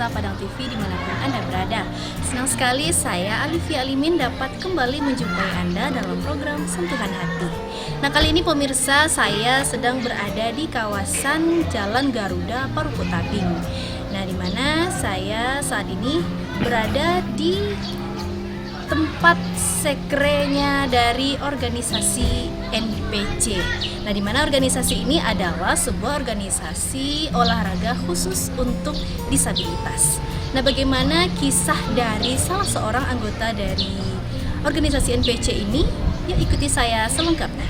pemirsa Padang TV dimanapun Anda berada. Senang sekali saya Alifia Alimin dapat kembali menjumpai Anda dalam program Sentuhan Hati. Nah, kali ini pemirsa saya sedang berada di kawasan Jalan Garuda Parukutaping. Nah, di mana saya saat ini berada di tempat sekrenya dari organisasi NPC. Nah, di mana organisasi ini adalah sebuah organisasi olahraga khusus untuk disabilitas. Nah, bagaimana kisah dari salah seorang anggota dari organisasi NPC ini? Yuk ikuti saya selengkapnya.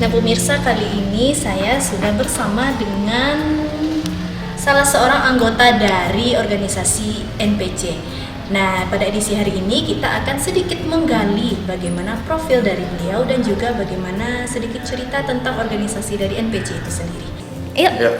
Nah, pemirsa, kali ini saya sudah bersama dengan salah seorang anggota dari organisasi NPC. Nah, pada edisi hari ini kita akan sedikit menggali bagaimana profil dari beliau dan juga bagaimana sedikit cerita tentang organisasi dari NPC itu sendiri. Yuk.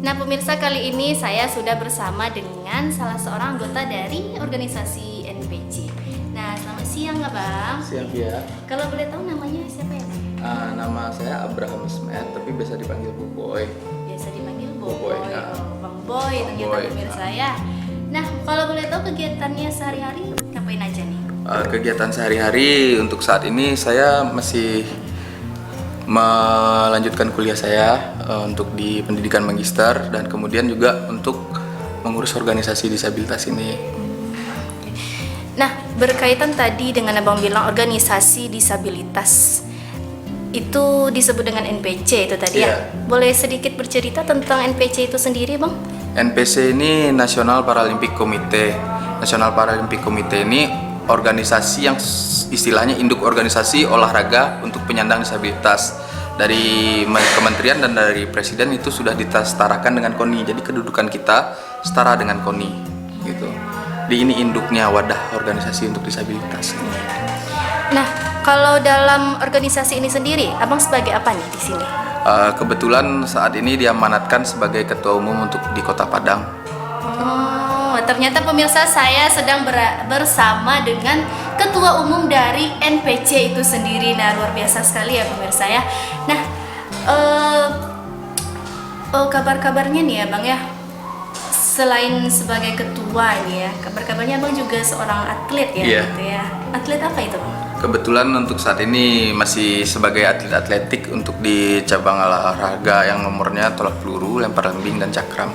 Nah, pemirsa, kali ini saya sudah bersama dengan salah seorang anggota dari organisasi NPC. Nah, selamat siang nggak, Bang? Siang, Via. Kalau boleh tahu namanya siapa ya, Bang? Nama saya Abraham Ismet, tapi biasa dipanggil Boboy. Biasa dipanggil Boboy. Boboy, ya. Oh, Bang Boy, Bang ternyata Boy, pemirsa ya. Nah, kalau boleh tahu kegiatannya sehari-hari ngapain aja nih? Kegiatan sehari-hari untuk saat ini saya masih melanjutkan kuliah saya untuk di pendidikan magister dan kemudian juga untuk mengurus organisasi disabilitas ini. Nah, berkaitan tadi dengan Abang bilang organisasi disabilitas itu disebut dengan NPC itu tadi ya. Boleh sedikit bercerita tentang NPC itu sendiri, Bang? NPC ini National Paralympic Committee. National Paralympic Committee ini organisasi yang istilahnya induk organisasi olahraga untuk penyandang disabilitas. Dari kementerian dan dari presiden itu sudah disetarakan dengan KONI. Jadi kedudukan kita setara dengan KONI gitu. Ini induknya wadah organisasi untuk disabilitas. Nah, kalau dalam organisasi ini sendiri, Abang sebagai apa nih di sini? Kebetulan saat ini diamanatkan sebagai ketua umum untuk di Kota Padang. Oh, ternyata pemirsa saya sedang bersama dengan ketua umum dari NPC itu sendiri. Nah, luar biasa sekali ya pemirsa ya. Nah, kabar-kabarnya nih ya, Bang ya. Selain sebagai ketua ini ya, kabar-kabarnya Bang juga seorang atlet ya, gitu ya. Atlet apa itu, Bang? Kebetulan untuk saat ini masih sebagai atlet atletik untuk di cabang olahraga yang nomornya tolak peluru, lempar lembing dan cakram.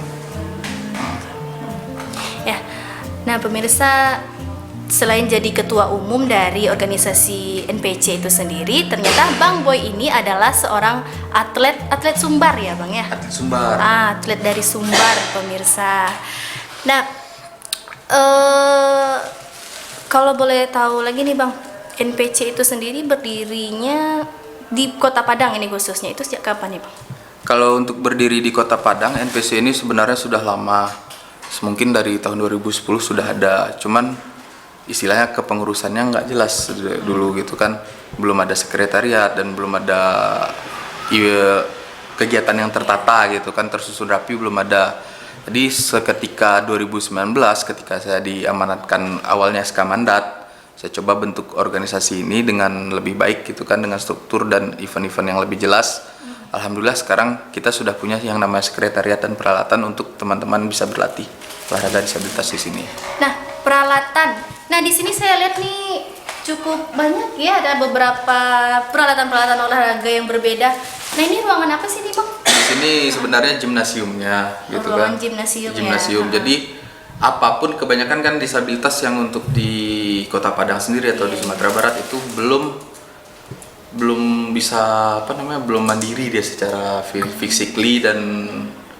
Ya, nah pemirsa, selain jadi ketua umum dari organisasi NPC itu sendiri, ternyata Bang Boy ini adalah seorang atlet Sumbar ya, Bang ya? Atlet Sumbar. Atlet dari Sumbar, pemirsa. Nah, kalau boleh tahu lagi nih, Bang, NPC itu sendiri berdirinya di Kota Padang ini khususnya, itu sejak kapan nih, Bang? Kalau untuk berdiri di Kota Padang, NPC ini sebenarnya sudah lama. Mungkin dari tahun 2010 sudah ada, cuman istilahnya kepengurusannya nggak jelas dulu gitu kan, belum ada sekretariat dan belum ada kegiatan yang tertata gitu kan, tersusun rapi belum ada. Jadi seketika 2019 ketika saya diamanatkan awalnya SK mandat, saya coba bentuk organisasi ini dengan lebih baik gitu kan, dengan struktur dan event-event yang lebih jelas. Alhamdulillah sekarang kita sudah punya yang namanya sekretariat dan peralatan untuk teman-teman bisa berlatih olahraga disabilitas di sini. Nah, peralatan. Nah, di sini saya lihat nih cukup banyak ya, ada beberapa peralatan-peralatan olahraga yang berbeda. Nah ini ruangan apa sih nih Bang? Di sini sebenarnya gimnasiumnya gitu Ruangan kan. gimnasium ya. Gimnasium. Jadi apapun kebanyakan kan disabilitas yang untuk di Kota Padang sendiri atau di Sumatera Barat itu belum bisa belum mandiri dia secara physically, dan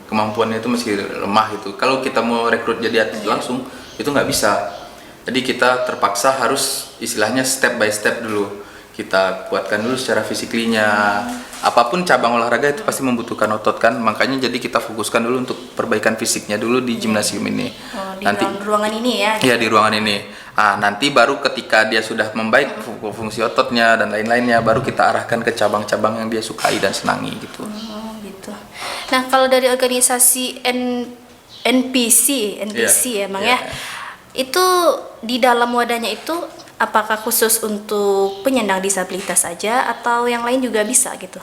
kemampuannya itu masih lemah gitu. Kalau kita mau rekrut jadi atlet langsung itu nggak bisa. Jadi kita terpaksa harus istilahnya step by step dulu. Kita kuatkan dulu secara fisiklinya. Apapun cabang olahraga itu pasti membutuhkan otot kan. Makanya jadi kita fokuskan dulu untuk perbaikan fisiknya dulu di gimnasium ini. Oh, di ruangan ini ya? Iya, di ruangan ini. Nanti baru ketika dia sudah membaik fungsi ototnya dan lain-lainnya, baru kita arahkan ke cabang-cabang yang dia sukai dan senangi gitu. Oh, gitu. Nah kalau dari organisasi NPC ya Bang ya. Itu di dalam wadahnya itu apakah khusus untuk penyandang disabilitas saja atau yang lain juga bisa gitu?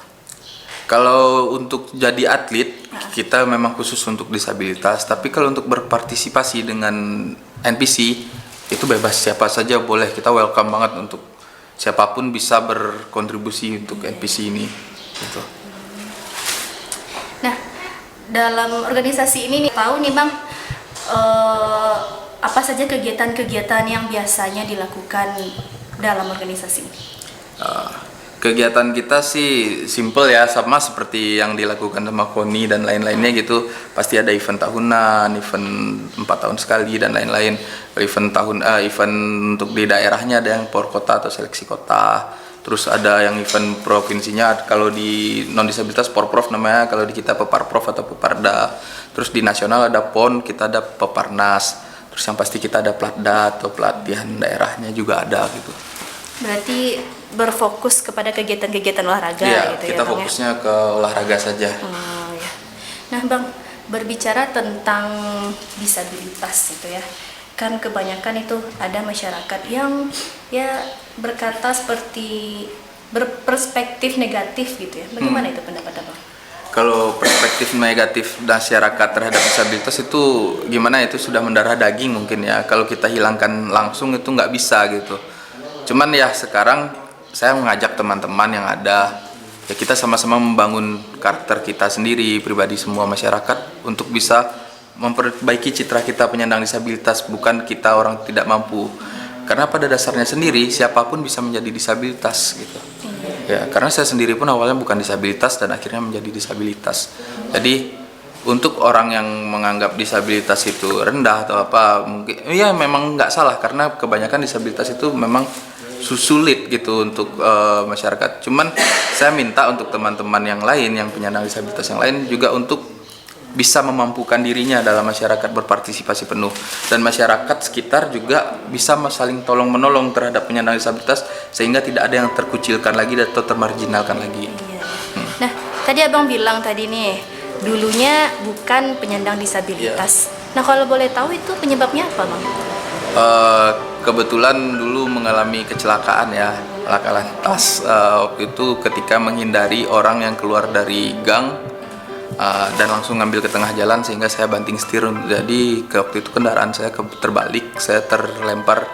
Kalau untuk jadi atlet kita memang khusus untuk disabilitas, tapi kalau untuk berpartisipasi dengan NPC itu bebas, siapa saja boleh, kita welcome banget untuk siapapun bisa berkontribusi untuk NPC ini gitu. Nah dalam organisasi ini nih, tahu nih Bang, apa saja kegiatan-kegiatan yang biasanya dilakukan dalam organisasi ini? Kegiatan kita sih simple ya, sama seperti yang dilakukan sama KONI dan lain-lainnya gitu. Pasti ada event tahunan, event 4 tahun sekali dan lain-lain. Event untuk di daerahnya ada yang POR kota atau seleksi kota. Terus ada yang event provinsinya, kalau di non disabilitas PORPROV namanya, kalau di kita PEPARPROV atau PEPARDA. Terus di nasional ada PON, kita ada PEPARNAS. Terus yang pasti kita ada PLATDA atau pelatihan daerahnya juga ada gitu. Berarti berfokus kepada kegiatan-kegiatan olahraga Iya, gitu ya kita Bang fokusnya ke olahraga saja. Oh, ya. Nah Bang, berbicara tentang disabilitas gitu ya, kan kebanyakan itu ada masyarakat yang ya berkata seperti berperspektif negatif gitu ya. Bagaimana itu pendapat Abang? Kalau perspektif negatif masyarakat terhadap disabilitas itu gimana, itu sudah mendarah daging mungkin ya. Kalau kita hilangkan langsung itu nggak bisa gitu. Cuman ya sekarang saya mengajak teman-teman yang ada, ya kita sama-sama membangun karakter kita sendiri, pribadi semua masyarakat untuk bisa memperbaiki citra kita penyandang disabilitas, bukan kita orang tidak mampu. Karena pada dasarnya sendiri siapapun bisa menjadi disabilitas gitu. Ya, karena saya sendiri pun awalnya bukan disabilitas dan akhirnya menjadi disabilitas. Jadi untuk orang yang menganggap disabilitas itu rendah atau apa, mungkin ya memang nggak salah, karena kebanyakan disabilitas itu memang sulit gitu untuk masyarakat. Cuman saya minta untuk teman-teman yang lain yang penyandang disabilitas yang lain juga untuk bisa memampukan dirinya dalam masyarakat, berpartisipasi penuh, dan masyarakat sekitar juga bisa saling tolong menolong terhadap penyandang disabilitas sehingga tidak ada yang terkucilkan lagi atau termarginalkan lagi. Iya. Nah tadi Abang bilang tadi nih dulunya bukan penyandang disabilitas. Nah kalau boleh tahu itu penyebabnya apa Bang? Kebetulan dulu mengalami kecelakaan ya, laka lantas waktu itu ketika menghindari orang yang keluar dari gang dan langsung ngambil ke tengah jalan sehingga saya banting setir. Jadi waktu itu kendaraan saya terbalik, saya terlempar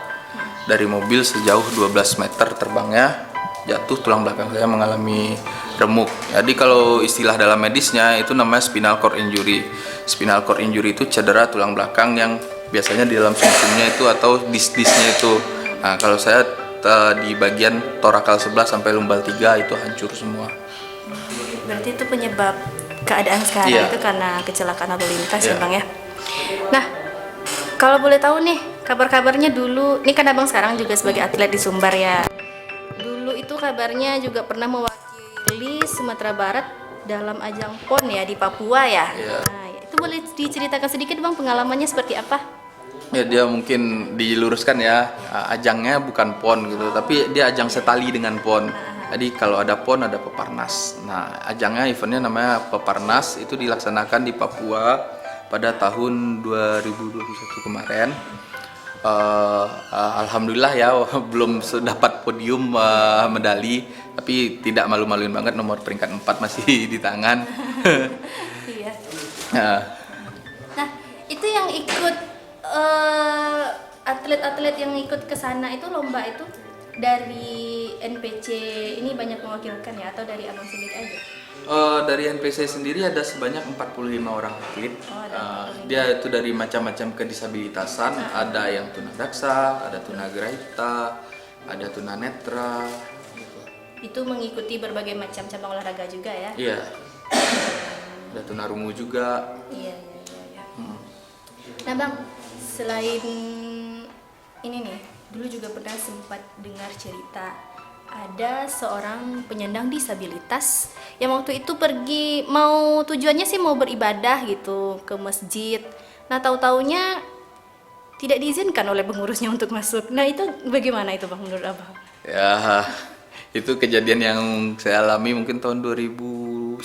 dari mobil sejauh 12 meter terbangnya, jatuh, tulang belakang saya mengalami remuk. Jadi kalau istilah dalam medisnya itu namanya spinal cord injury. Spinal cord injury itu cedera tulang belakang yang biasanya di dalam sumsumnya itu atau dis-disnya itu. Nah, kalau saya di bagian torakal sebelah sampai lumbal 3 itu hancur semua. Berarti itu penyebab keadaan sekarang itu karena kecelakaan lalu lintas ya Bang ya. Nah kalau boleh tahu nih kabar-kabarnya dulu, ini kan Abang sekarang juga sebagai atlet di Sumbar ya. Dulu itu kabarnya juga pernah mewakili Sumatera Barat dalam ajang PON ya di Papua ya. Nah, itu boleh diceritakan sedikit Bang pengalamannya seperti apa? Ya dia mungkin diluruskan ya, ajangnya bukan PON gitu, tapi dia ajang setali dengan PON. Jadi kalau ada PON ada Peparnas. Nah ajangnya, eventnya namanya Peparnas, itu dilaksanakan di Papua pada tahun 2021 kemarin. Alhamdulillah ya belum dapat podium medali, tapi tidak malu-maluin banget, nomor peringkat 4 masih di tangan. Iya. Nah itu yang ikut atlet-atlet yang ikut ke sana itu lomba itu dari NPC ini banyak mewakilkan ya, atau dari abang sendiri aja? Dari NPC sendiri ada sebanyak 45 orang atlet. Dia itu dari macam-macam kedisabilitasan, ada yang tunadaksa, ada tunagrahita, ada tunanetra. Itu mengikuti berbagai macam cabang olahraga juga ya? Iya. Ada tunarungu juga. Iya. Nah bang, selain ini nih, dulu juga pernah sempat dengar cerita ada seorang penyandang disabilitas yang waktu itu pergi, tujuannya sih mau beribadah gitu ke masjid. Nah tahu-taunya tidak diizinkan oleh pengurusnya untuk masuk. Nah itu bagaimana itu bang menurut abang? Ya, itu kejadian yang saya alami mungkin tahun 2019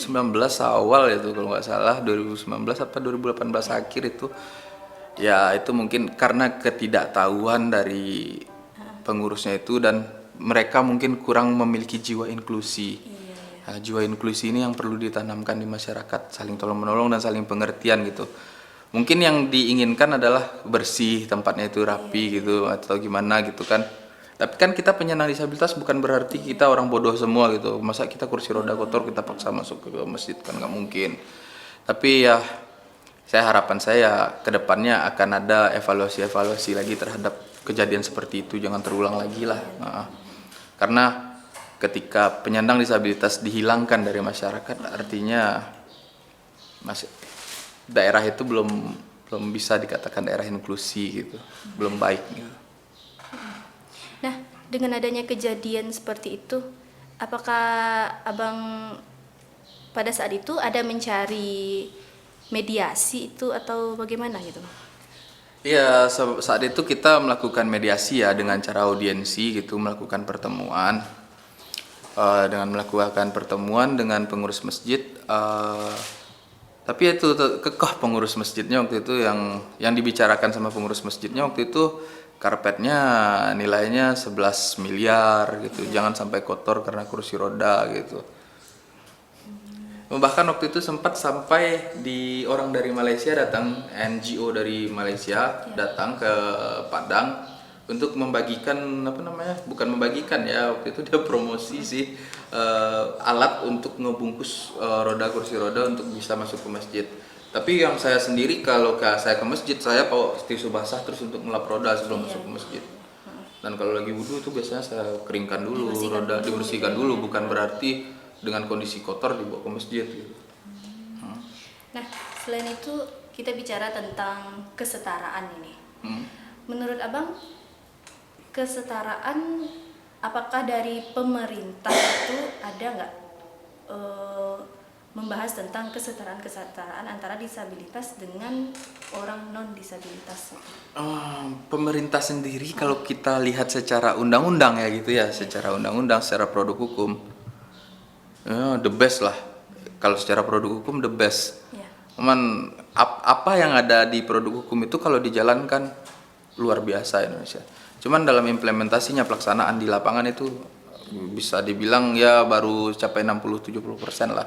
awal itu kalau nggak salah, 2019 apa 2018 akhir itu. Ya itu mungkin karena ketidaktahuan dari pengurusnya itu, dan mereka mungkin kurang memiliki jiwa inklusi. Nah, jiwa inklusi ini yang perlu ditanamkan di masyarakat, saling tolong menolong dan saling pengertian gitu. Mungkin yang diinginkan adalah bersih, tempatnya itu rapi gitu atau gimana gitu kan. Tapi kan kita penyandang disabilitas bukan berarti kita orang bodoh semua gitu. Masa kita kursi roda kotor kita paksa masuk ke masjid, kan nggak mungkin. Tapi ya harapan saya ke depannya akan ada evaluasi lagi terhadap kejadian seperti itu, jangan terulang lagi lah. Karena ketika penyandang disabilitas dihilangkan dari masyarakat, artinya daerah itu belum bisa dikatakan daerah inklusi gitu, belum baik gitu. Nah, dengan adanya kejadian seperti itu, apakah abang pada saat itu ada mencari mediasi itu atau bagaimana gitu? Iya, saat itu kita melakukan mediasi ya dengan cara audiensi gitu, melakukan pertemuan dengan pengurus masjid. Tapi itu kekeh pengurus masjidnya waktu itu, yang dibicarakan sama pengurus masjidnya waktu itu karpetnya nilainya 11 miliar gitu, jangan sampai kotor karena kursi roda gitu. Bahkan waktu itu sempat sampai orang dari Malaysia datang, NGO dari Malaysia datang ke Padang untuk membagikan bukan membagikan ya, waktu itu dia promosi sih alat untuk ngebungkus kursi roda untuk bisa masuk ke masjid. Tapi yang saya sendiri, kalau saya ke masjid, saya bawa tisu basah terus untuk melap roda sebelum masuk ke masjid. Dan kalau lagi wudhu itu biasanya saya keringkan dulu, dibersihkan dulu, bukan berarti dengan kondisi kotor dibawa ke masjid gitu. Nah, selain itu kita bicara tentang kesetaraan ini. Menurut abang, kesetaraan apakah dari pemerintah itu ada nggak membahas tentang kesetaraan antara disabilitas dengan orang non disabilitas? Pemerintah sendiri kalau kita lihat secara undang-undang ya gitu ya, secara undang-undang, secara produk hukum, the best lah. Kalau secara produk hukum the best. Cuman apa yang ada di produk hukum itu kalau dijalankan luar biasa Indonesia. Cuman dalam implementasinya, pelaksanaan di lapangan itu bisa dibilang ya baru capai 60-70% lah.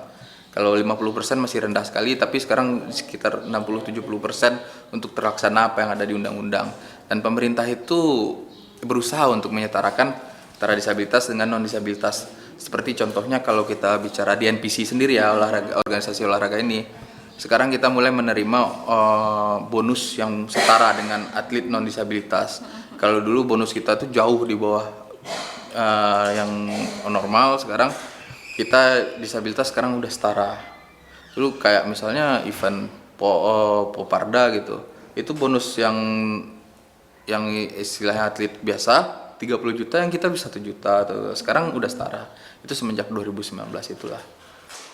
Kalau 50% masih rendah sekali, tapi sekarang sekitar 60-70% untuk terlaksana apa yang ada di undang-undang. Dan pemerintah itu berusaha untuk menyetarakan antara disabilitas dengan non-disabilitas. Seperti contohnya kalau kita bicara di NPC sendiri ya, organisasi olahraga ini, sekarang kita mulai menerima bonus yang setara dengan atlet non-disabilitas. Kalau dulu bonus kita tuh jauh di bawah yang normal, sekarang kita disabilitas sekarang udah setara. Dulu kayak misalnya event Poparda gitu, itu bonus yang istilahnya atlet biasa 30 juta, yang kita bisa 1 juta tuh. Sekarang udah setara. Itu semenjak 2019 itulah.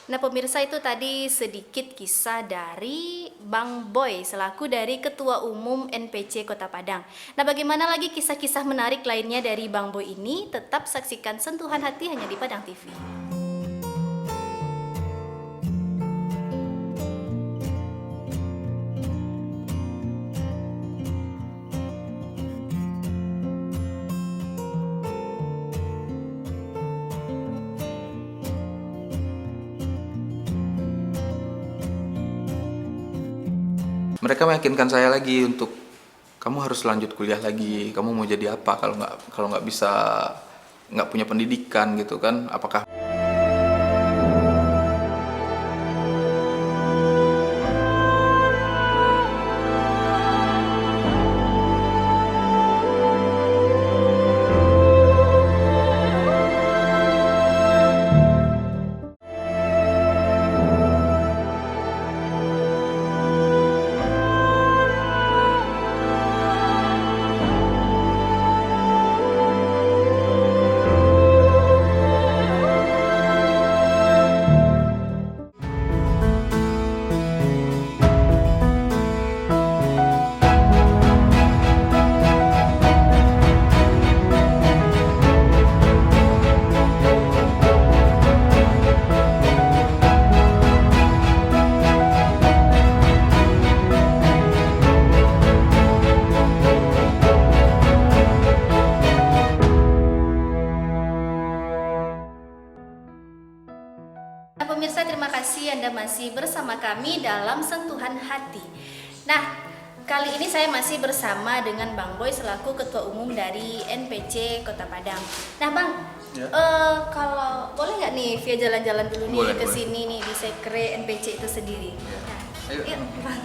Nah pemirsa, itu tadi sedikit kisah dari Bang Boy selaku dari Ketua Umum NPC Kota Padang. Nah bagaimana lagi kisah-kisah menarik lainnya dari Bang Boy ini? Tetap saksikan Sentuhan Hati hanya di Padang TV. Mereka meyakinkan saya lagi untuk kamu harus lanjut kuliah lagi, kamu mau jadi apa kalau nggak bisa nggak punya pendidikan gitu kan, apakah Nah, pemirsa, terima kasih Anda masih bersama kami dalam Sentuhan Hati. Nah, kali ini saya masih bersama dengan Bang Boy selaku Ketua Umum dari NPC Kota Padang. Nah, Bang, Ya. kalau boleh nggak nih via jalan-jalan dulu nih Boleh, ke boleh. sini nih di Sekre NPC itu sendiri. Ya. Nah, Ayo. yuk, Bang.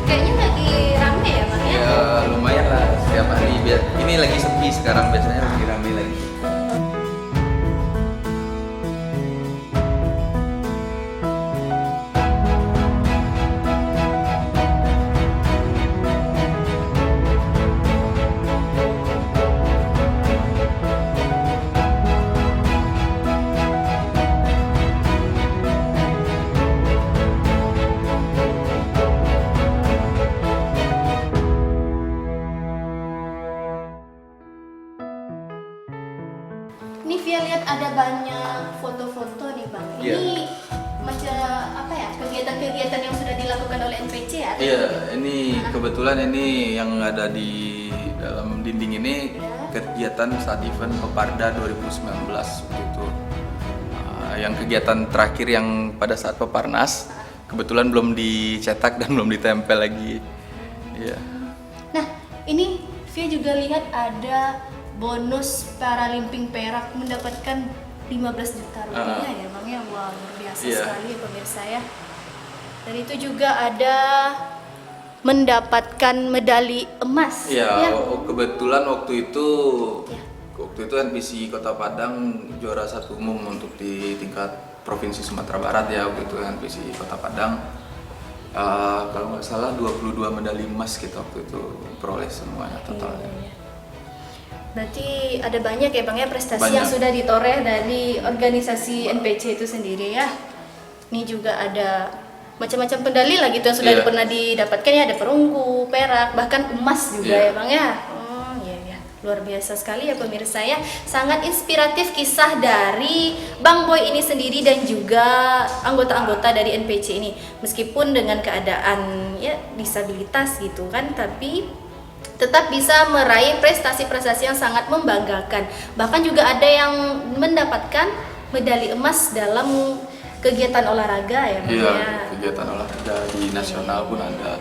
Kayaknya lagi rame ya, Bang ya? Ya lumayan lah setiap hari. Ini lagi sepi sekarang, biasanya lagi ramai lagi. Ini Via lihat ada banyak foto-foto nih, Bang. Iya. Ini macam apa ya, kegiatan-kegiatan yang sudah dilakukan oleh NPC ya? Iya, ini kebetulan ini yang ada di dalam dinding ini Ya. kegiatan saat event Peparda 2019 waktu itu. Yang kegiatan terakhir yang pada saat Peparnas kebetulan belum dicetak dan belum ditempel lagi. Iya. Nah, ini Via juga lihat ada bonus Paralimpik Perak mendapatkan 15 juta rupiah ya, Bang ya. Wah, luar biasa Iya. sekali ya pemirsa ya. Dan itu juga ada mendapatkan medali emas Iya, ya. kebetulan waktu itu Ya. NPC Kota Padang juara satu umum untuk di tingkat Provinsi Sumatera Barat ya, waktu itu NPC Kota Padang. Kalau nggak salah 22 medali emas kita waktu itu peroleh semuanya totalnya. Iya. Berarti ada banyak ya, Bang ya, prestasi Banyak. yang sudah ditoreh dari organisasi NPC itu sendiri ya. Ini juga ada macam-macam medali lah gitu yang sudah Iya. pernah didapatkan ya, ada perunggu, perak, bahkan emas juga Iya. ya, Bang ya. Iya ya. Luar biasa sekali ya pemirsa ya. Sangat inspiratif kisah dari Bang Boy ini sendiri dan juga anggota-anggota dari NPC ini. Meskipun dengan keadaan ya disabilitas gitu kan, tapi tetap bisa meraih prestasi-prestasi yang sangat membanggakan. Bahkan juga ada yang mendapatkan medali emas dalam kegiatan olahraga ya, Bang Iya, ya. kegiatan olahraga di nasional pun ada.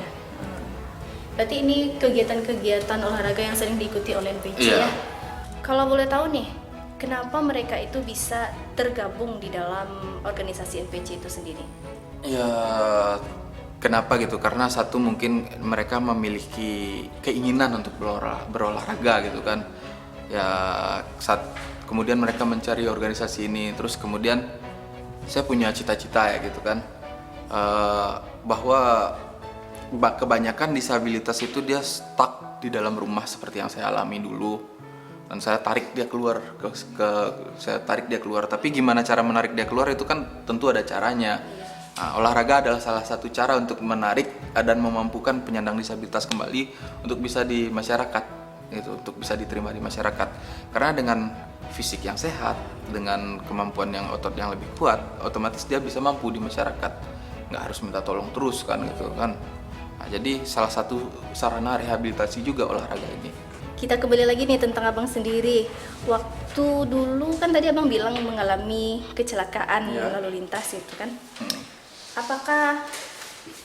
Berarti ini kegiatan-kegiatan olahraga yang sering diikuti oleh NPC Iya. ya. Kalau boleh tahu nih, kenapa mereka itu bisa tergabung di dalam organisasi NPC itu sendiri? Ya, kenapa gitu? Karena satu mungkin mereka memiliki keinginan untuk berolahraga gitu kan. Ya, saat kemudian mereka mencari organisasi ini, terus kemudian saya punya cita-cita ya gitu kan, bahwa kebanyakan disabilitas itu dia stuck di dalam rumah seperti yang saya alami dulu, dan saya tarik dia keluar tapi gimana cara menarik dia keluar itu kan tentu ada caranya. Nah, olahraga adalah salah satu cara untuk menarik dan memampukan penyandang disabilitas kembali untuk bisa di masyarakat, gitu, untuk bisa diterima di masyarakat. Karena dengan fisik yang sehat, dengan kemampuan yang otot yang lebih kuat, otomatis dia bisa mampu di masyarakat, nggak harus minta tolong terus kan gitu kan. Nah, jadi salah satu sarana rehabilitasi juga olahraga ini. Kita kembali lagi nih tentang Abang sendiri. Waktu dulu kan tadi Abang bilang mengalami kecelakaan Iya. lalu lintas itu kan. Apakah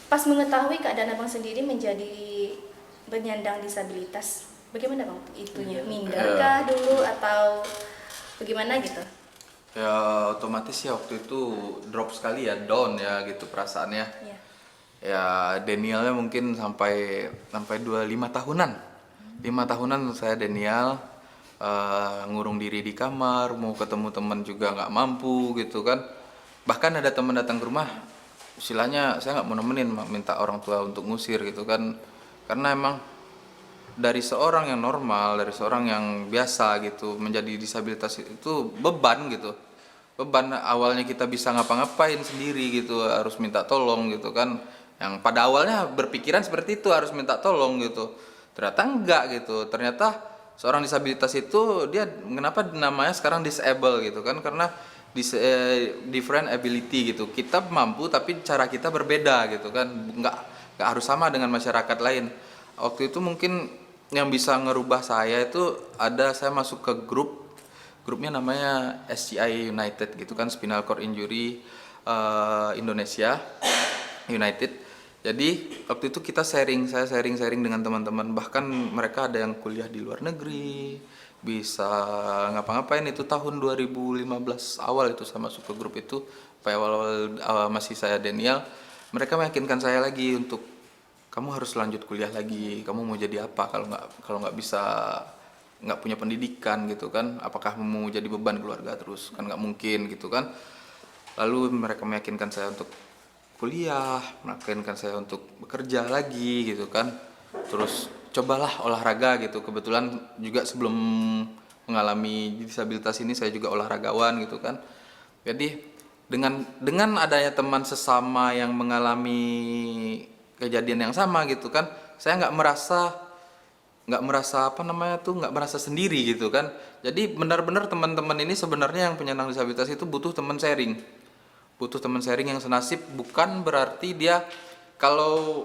pas mengetahui keadaan Abang sendiri menjadi penyandang disabilitas, Bagaimana Bang itunya? Minderkah dulu atau bagaimana gitu? Ya otomatis ya waktu itu drop sekali ya, down ya gitu perasaannya. Iya. Ya denialnya mungkin sampai 25 tahunan. 5 tahunan saya denial, ngurung diri di kamar, mau ketemu teman juga nggak mampu gitu kan. Bahkan ada teman datang ke rumah, istilahnya saya nggak mau nemenin, minta orang tua untuk ngusir gitu kan. Karena emang dari seorang yang normal, dari seorang yang biasa gitu, menjadi disabilitas itu beban gitu. Beban awalnya kita bisa ngapa-ngapain sendiri gitu, harus minta tolong gitu kan. Yang pada awalnya berpikiran seperti itu, harus minta tolong gitu. Ternyata enggak gitu. Ternyata seorang disabilitas itu dia kenapa namanya sekarang disable gitu kan? Karena different ability gitu. Kita mampu tapi cara kita berbeda gitu kan. Enggak harus sama dengan masyarakat lain. Waktu itu mungkin yang bisa ngerubah saya itu saya masuk ke grupnya namanya SCI United gitu kan, Spinal Cord Injury Indonesia United. Jadi waktu itu saya sharing dengan teman-teman, bahkan mereka ada yang kuliah di luar negeri, bisa ngapa-ngapain. Itu tahun 2015 awal itu saya masuk ke grup itu, awal masih saya denial. Mereka meyakinkan saya lagi untuk kamu harus lanjut kuliah lagi, kamu mau jadi apa kalau nggak bisa, nggak punya pendidikan gitu kan, apakah mau jadi beban keluarga terus, kan nggak mungkin gitu kan. Lalu mereka meyakinkan saya untuk kuliah, meyakinkan saya untuk bekerja lagi gitu kan, terus cobalah olahraga gitu. Kebetulan juga sebelum mengalami disabilitas ini saya juga olahragawan gitu kan. Jadi dengan adanya teman sesama yang mengalami kejadian yang sama gitu kan, saya nggak merasa nggak merasa sendiri gitu kan. Jadi benar-benar teman-teman ini sebenarnya yang penyandang disabilitas itu butuh teman sharing yang senasib. Bukan berarti dia, kalau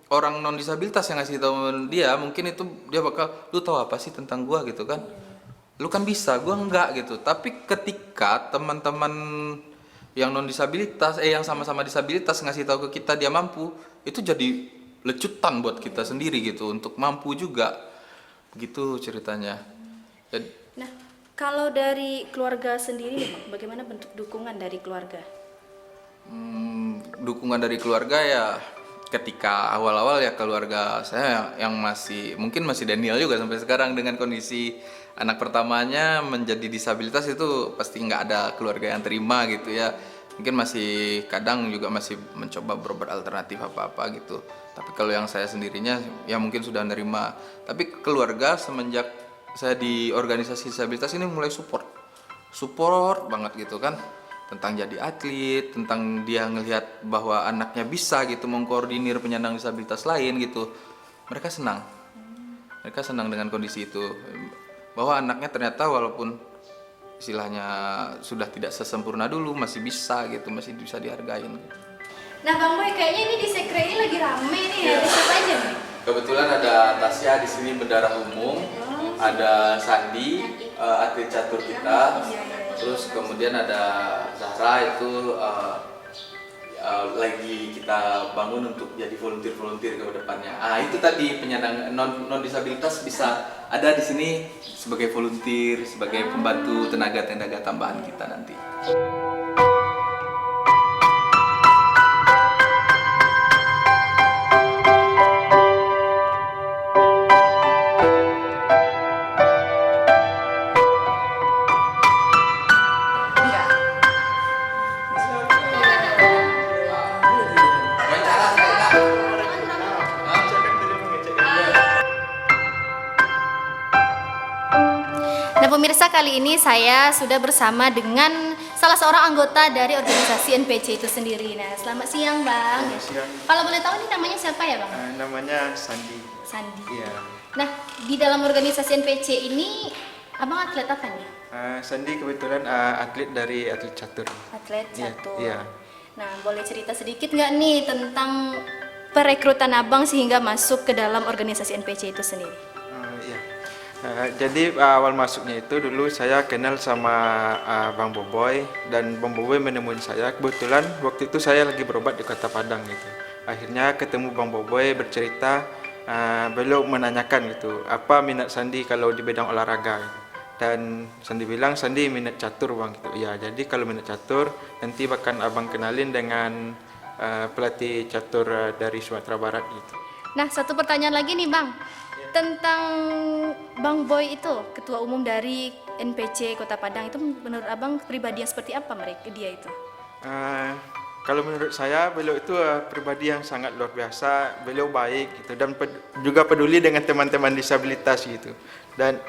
orang non disabilitas yang ngasih tahu dia, mungkin itu dia bakal, lu tahu apa sih tentang gua gitu kan, lu kan bisa, gua enggak gitu. Tapi ketika teman-teman yang non disabilitas yang sama-sama disabilitas ngasih tahu ke kita dia mampu, itu jadi lecutan buat kita sendiri gitu untuk mampu juga, begitu ceritanya. Nah, kalau dari keluarga sendiri nih Bang, bagaimana bentuk dukungan dari keluarga? Dukungan dari keluarga ya, ketika awal-awal ya keluarga saya yang mungkin masih Daniel juga sampai sekarang, dengan kondisi anak pertamanya menjadi disabilitas, itu pasti nggak ada keluarga yang terima gitu ya. Mungkin masih kadang juga masih mencoba berobat alternatif apa-apa gitu. Tapi kalau yang saya sendirinya ya mungkin sudah nerima. Tapi keluarga semenjak saya di organisasi disabilitas ini mulai support banget gitu kan, tentang jadi atlet, tentang dia ngelihat bahwa anaknya bisa gitu mengkoordinir penyandang disabilitas lain gitu. Mereka senang dengan kondisi itu, bahwa anaknya ternyata walaupun istilahnya sudah tidak sesempurna dulu, masih bisa gitu, masih bisa dihargain gitu. Nah Bang Boy, kayaknya ini di Sekre ini lagi rame nih ya, ada siapa aja nih? Kebetulan ada Tasya di sini, bendara umum, ada Sandi, atlet catur kita, terus kemudian ada Zahra, itu lagi kita bangun untuk jadi volunteer ke depannya. Itu tadi penyandang non disabilitas bisa ada di sini sebagai volunteer, sebagai pembantu tenaga tambahan kita nanti. Nah pemirsa, kali ini saya sudah bersama dengan salah seorang anggota dari organisasi NPC itu sendiri. Nah selamat siang Bang. Selamat siang. Kalau boleh tahu ini namanya siapa ya Bang? Namanya Sandi. Sandi. Iya. Nah di dalam organisasi NPC ini Abang atlet apa nih? Sandi kebetulan atlet dari atlet catur. Atlet Iya, catur. iya. Nah boleh cerita sedikit nggak nih tentang perekrutan Abang sehingga masuk ke dalam organisasi NPC itu sendiri? Iya. Jadi awal masuknya itu dulu saya kenal sama Bang Boboy, dan Bang Boboy menemuin saya. Kebetulan waktu itu saya lagi berobat di Kota Padang gitu. Akhirnya ketemu Bang Boboy, bercerita beliau menanyakan gitu, apa minat Sandi kalau di bidang olahraga gitu. Dan Sandi bilang, Sandi minat catur bang gitu. Ya, jadi kalau minat catur nanti bahkan abang kenalin dengan pelatih catur dari Sumatera Barat gitu. Nah, satu pertanyaan lagi nih Bang, tentang Bang Boy itu, ketua umum dari NPC Kota Padang, itu menurut Abang pribadi yang seperti apa dia itu? Kalau menurut saya beliau itu pribadi yang sangat luar biasa, beliau baik gitu dan juga peduli dengan teman-teman disabilitas gitu. Dan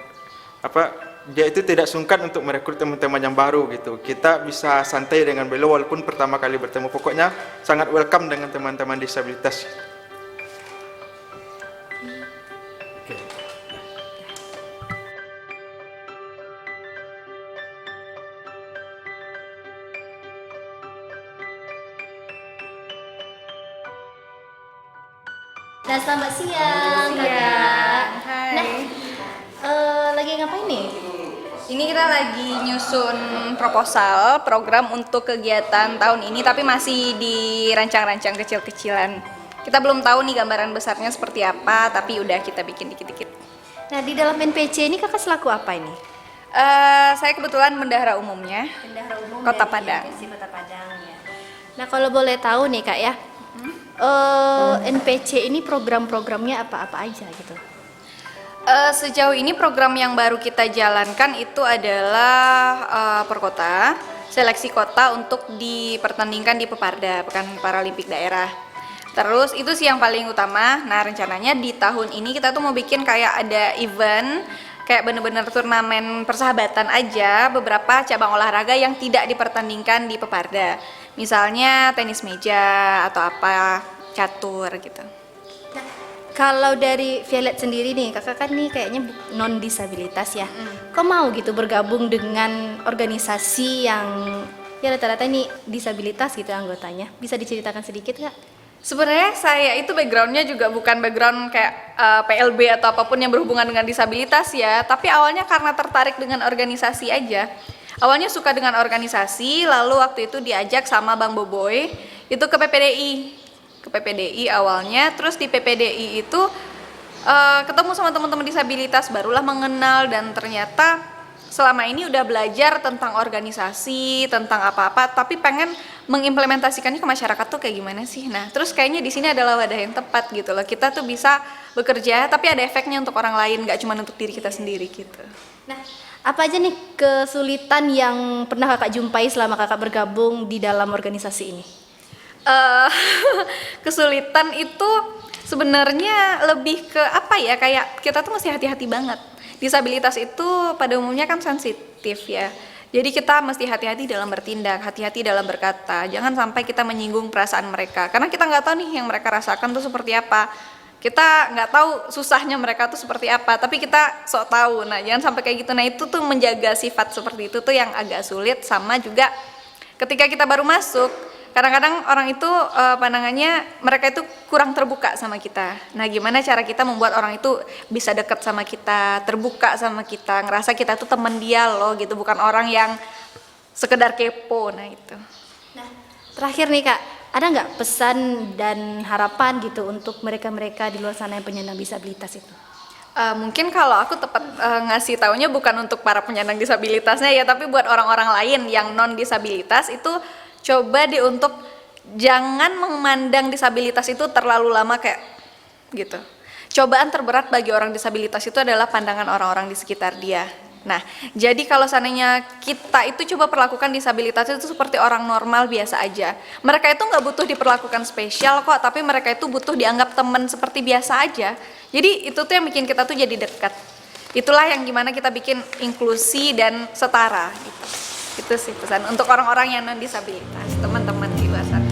dia itu tidak sungkan untuk merekrut teman-teman yang baru gitu. Kita bisa santai dengan beliau walaupun pertama kali bertemu. Pokoknya sangat welcome dengan teman-teman disabilitas. Nah, selamat siang Kakak. Hai. Nah, lagi ngapain nih? Ini kita lagi nyusun proposal program untuk kegiatan tahun ini, tapi masih dirancang-rancang kecil-kecilan. Kita belum tahu nih gambaran besarnya seperti apa, tapi udah kita bikin dikit-dikit. Nah, di dalam NPC ini Kakak selaku apa ini? Saya kebetulan bendahara umumnya. Bendahara umum Kota dari Padang. NPC Kota Padang ya. Nah, kalau boleh tahu nih Kak ya, NPC ini program-programnya apa-apa aja gitu? Sejauh ini program yang baru kita jalankan itu adalah Perkota, seleksi kota untuk dipertandingkan di Peparda, Pekan Paralimpik Daerah. Terus itu sih yang paling utama. Nah, rencananya di tahun ini kita tuh mau bikin kayak ada event, kayak bener-bener turnamen persahabatan aja, beberapa cabang olahraga yang tidak dipertandingkan di Peparda. Misalnya tenis meja atau apa, catur gitu. Nah, kalau dari Violet sendiri nih, Kakak kan nih kayaknya non disabilitas ya. Kok mau gitu bergabung dengan organisasi yang ya rata-rata ini disabilitas gitu anggotanya? Bisa diceritakan sedikit Kak? Sebenarnya saya itu backgroundnya juga bukan background kayak PLB atau apapun yang berhubungan dengan disabilitas ya, tapi awalnya karena tertarik dengan organisasi aja. Awalnya suka dengan organisasi, lalu waktu itu diajak sama Bang Boboy itu ke PPDI awalnya. Terus di PPDI itu ketemu sama teman-teman disabilitas, barulah mengenal, dan ternyata selama ini udah belajar tentang organisasi, tentang apa-apa, tapi pengen mengimplementasikannya ke masyarakat tuh kayak gimana sih. Nah, terus kayaknya di sini adalah wadah yang tepat gitu loh. Kita tuh bisa bekerja tapi ada efeknya untuk orang lain, nggak cuma untuk diri kita sendiri gitu. Nah, apa aja nih kesulitan yang pernah Kakak jumpai selama Kakak bergabung di dalam organisasi ini? Kesulitan itu sebenarnya lebih ke apa ya, kayak kita tuh mesti hati-hati banget. Disabilitas itu pada umumnya kan sensitif ya. Jadi kita mesti hati-hati dalam bertindak, hati-hati dalam berkata. Jangan sampai kita menyinggung perasaan mereka. Karena kita nggak tahu nih yang mereka rasakan tuh seperti apa. Kita nggak tahu susahnya mereka tuh seperti apa, tapi kita sok tahu. Nah, jangan sampai kayak gitu. Nah, itu tuh menjaga sifat seperti itu tuh yang agak sulit. Sama juga ketika kita baru masuk, kadang-kadang orang itu pandangannya mereka itu kurang terbuka sama kita. Nah, gimana cara kita membuat orang itu bisa dekat sama kita, terbuka sama kita, ngerasa kita tuh teman dia loh gitu, bukan orang yang sekedar kepo. Nah, itu. Nah, terakhir nih Kak, ada nggak pesan dan harapan gitu untuk mereka-mereka di luar sana yang penyandang disabilitas itu? Mungkin kalau aku tepat ngasih taunya bukan untuk para penyandang disabilitasnya ya, tapi buat orang-orang lain yang non disabilitas itu coba deh untuk jangan memandang disabilitas itu terlalu lama kayak gitu. Cobaan terberat bagi orang disabilitas itu adalah pandangan orang-orang di sekitar dia. Nah, jadi kalau seandainya kita itu coba perlakukan disabilitas itu seperti orang normal biasa aja. Mereka itu nggak butuh diperlakukan spesial kok, tapi mereka itu butuh dianggap teman seperti biasa aja. Jadi itu tuh yang bikin kita tuh jadi dekat. Itulah yang gimana kita bikin inklusi dan setara gitu. Itu sih pesan untuk orang-orang yang non disabilitas, teman-teman di luar sana.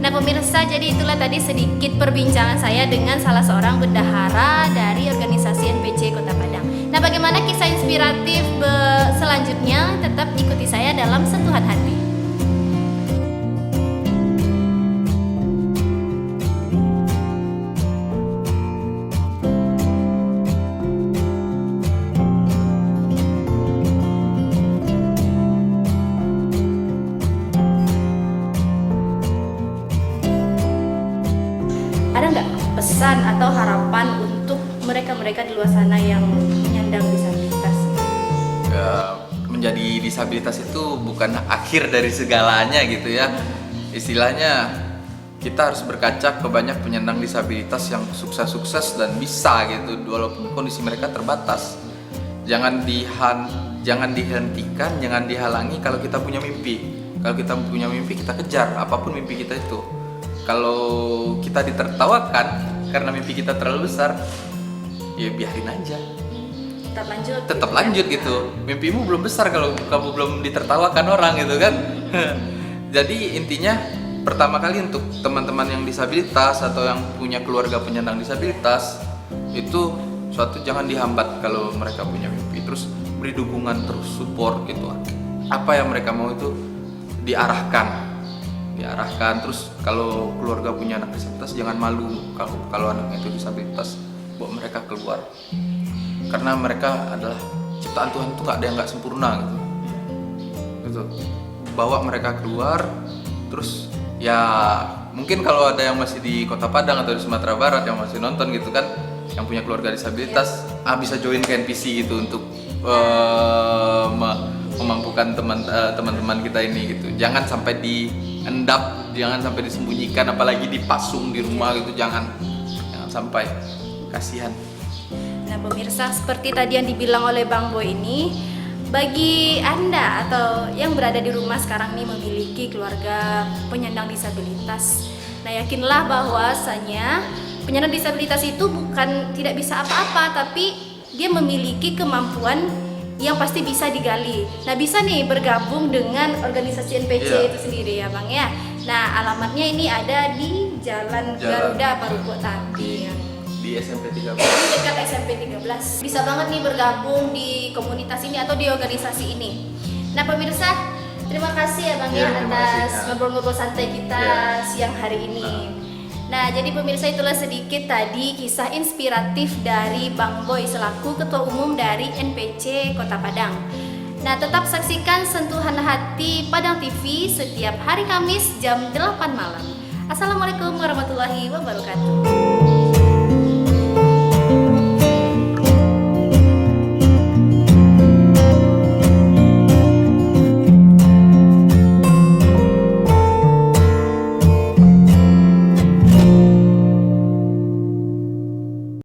Nah pemirsa, jadi itulah tadi sedikit perbincangan saya dengan salah seorang bendahara dari organisasi NPC Kota Padang. Nah bagaimana kisah inspiratif selanjutnya? Tetap ikuti saya dalam Sentuhan Hati. Ada nggak pesan atau harapan untuk mereka-mereka di luar sana yang menyandang disabilitas? Menjadi disabilitas itu bukan akhir dari segalanya gitu ya. Istilahnya kita harus berkaca ke banyak penyandang disabilitas yang sukses-sukses dan bisa gitu walaupun kondisi mereka terbatas. Jangan dihentikan, jangan dihalangi kalau kita punya mimpi. Kalau kita punya mimpi, kita kejar apapun mimpi kita itu. Kalau kita ditertawakan karena mimpi kita terlalu besar, ya biarin aja. Tetap lanjut gitu. Mimpimu belum besar kalau kamu belum ditertawakan orang gitu kan. Jadi intinya pertama kali untuk teman-teman yang disabilitas atau yang punya keluarga penyandang disabilitas itu suatu jangan dihambat kalau mereka punya mimpi, terus beri dukungan, terus support gitu. Apa yang mereka mau itu diarahkan. Terus kalau keluarga punya anak disabilitas jangan malu kalau anaknya itu disabilitas, bawa mereka keluar. Karena mereka adalah ciptaan Tuhan, itu nggak ada yang nggak sempurna gitu. Bawa mereka keluar, terus ya mungkin kalau ada yang masih di Kota Padang atau di Sumatera Barat yang masih nonton gitu kan, yang punya keluarga disabilitas, bisa join ke NPC gitu untuk memampukan teman-teman kita ini gitu. Jangan sampai diendap, jangan sampai disembunyikan, apalagi dipasung di rumah gitu, jangan sampai, kasihan. Nah pemirsa, seperti tadi yang dibilang oleh Bang Boy ini, bagi Anda atau yang berada di rumah sekarang nih memiliki keluarga penyandang disabilitas, nah yakinlah bahwasanya penyandang disabilitas itu bukan tidak bisa apa-apa, tapi dia memiliki kemampuan yang pasti bisa digali. Nah bisa nih bergabung dengan organisasi NPC itu sendiri ya Bang ya. Nah alamatnya ini ada di Jalan Garuda Parukotati. Di SMP 13. Di dekat SMP 13. Bisa banget nih bergabung di komunitas ini atau di organisasi ini. Nah pemirsa, terima kasih ya Bang ya atas ngobrol-ngobrol santai kita siang hari ini. Nah jadi pemirsa, itulah sedikit tadi kisah inspiratif dari Bang Boy selaku Ketua Umum dari NPC Kota Padang. Nah tetap saksikan Sentuhan Hati Padang TV setiap hari Kamis jam 8 malam. Assalamualaikum warahmatullahi wabarakatuh.